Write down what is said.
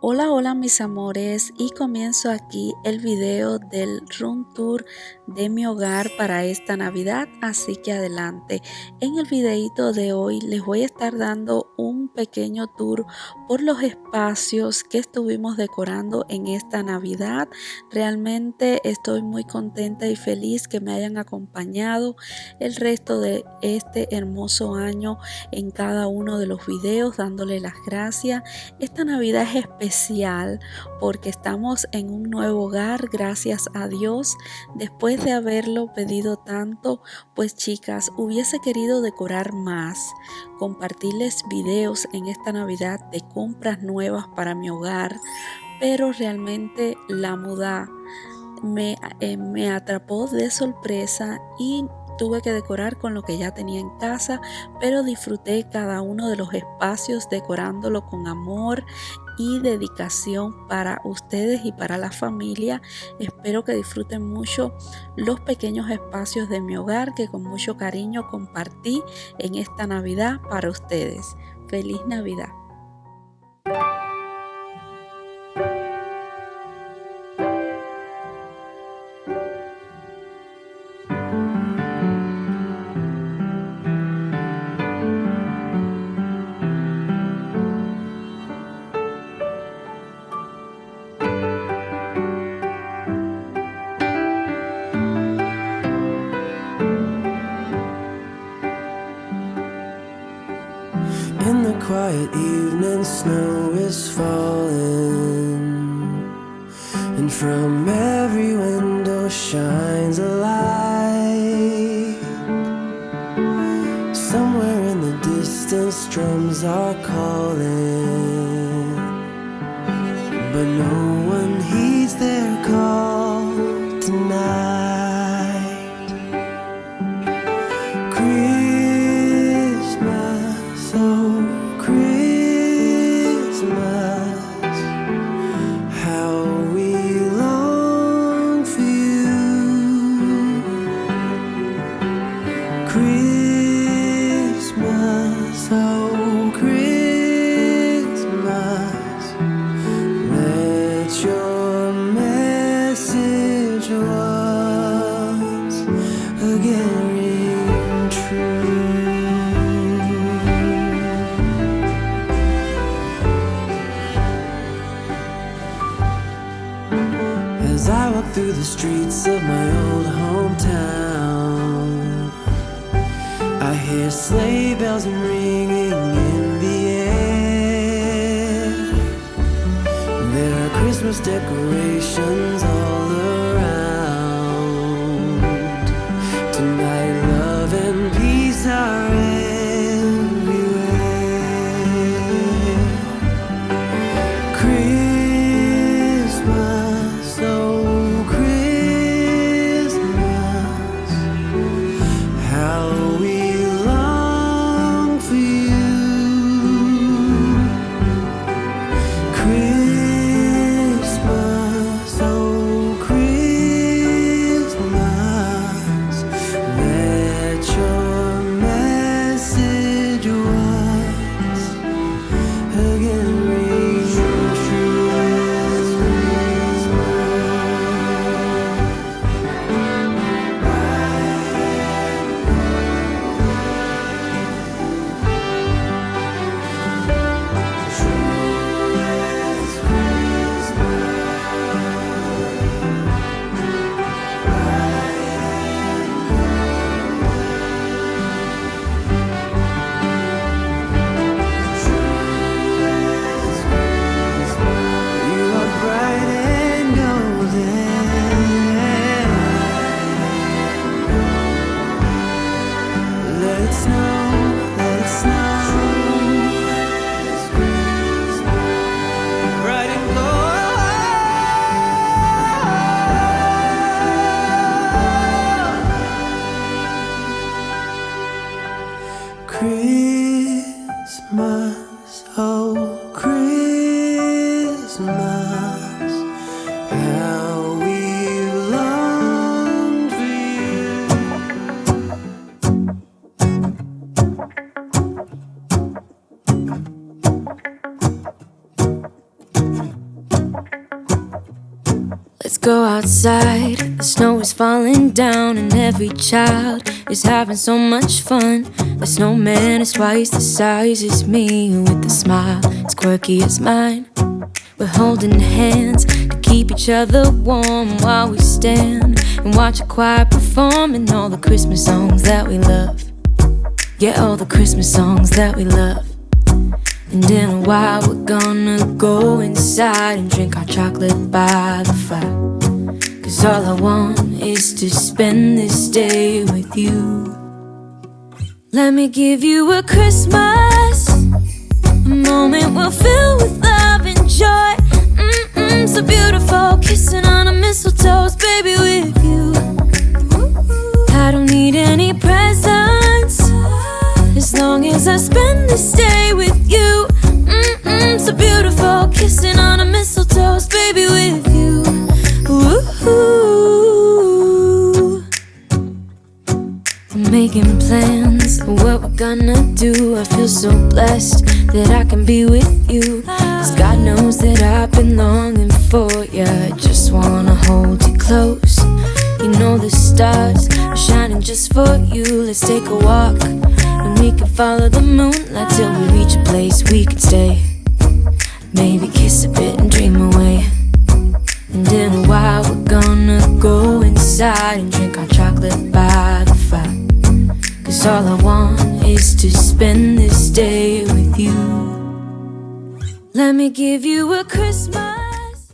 Hola, hola mis amores, y comienzo aquí el video del room tour de mi hogar para esta Navidad, así que adelante. En el videito de hoy les voy a estar dando un pequeño tour por los espacios que estuvimos decorando en esta Navidad. Realmente estoy muy contenta y feliz que me hayan acompañado el resto de este hermoso año en cada uno de los videos, dándole las gracias. Esta Navidad es especial porque estamos en un nuevo hogar, gracias a Dios. Después de haberlo pedido tanto, pues chicas, hubiese querido decorar más, compartirles videos en esta Navidad de compras nuevas para mi hogar, pero realmente la muda me atrapó de sorpresa y tuve que decorar con lo que ya tenía en casa, pero disfruté cada uno de los espacios decorándolo con amor y dedicación para ustedes y para la familia. Espero que disfruten mucho los pequeños espacios de mi hogar que con mucho cariño compartí en esta Navidad para ustedes. ¡Feliz Navidad! In the quiet evening, snow is falling, and from every window shines a light. Somewhere in the distance, drums are calling, but no one heeds their call tonight. Christmas, oh Christmas, how we long for you. Christmas, oh Christmas, let your message once again ring true. As I walk through the streets of my old hometown, I hear sleigh bells ringing in the air. There are Christmas decorations all around. Tonight love and peace are everywhere. Christmas, oh Christmas, how we long for you. Christmas, oh Let's go outside. The snow is falling down and every child is having so much fun. The snowman is twice the size as me, with a smile as quirky as mine. We're holding hands to keep each other warm while we stand and watch a choir performing all the Christmas songs that we love. Yeah, all the Christmas songs that we love. And in a while we're gonna go inside and drink our chocolate by the fire. 'Cause all I want is to spend this day with you. Let me give you a Christmas, a moment we'll fill with love and joy. So beautiful, kissing on a mistletoe, baby, with you. I don't need any presents, as long as I spend this day with you. So beautiful, kissing on a mistletoe, baby, with you. Ooh. I'm making plans for what we're gonna do. I feel so blessed that I can be with you, 'cause God knows that I've been longing for you. I just wanna hold you close. You know the stars are shining just for you. Let's take a walk and we can follow the moonlight till we reach a place we can stay. Maybe kiss a bit and dream away. And in a while we're gonna go inside and drink our chocolate by the fire. 'Cause all I want is to spend this day with you. Let me give you a Christmas.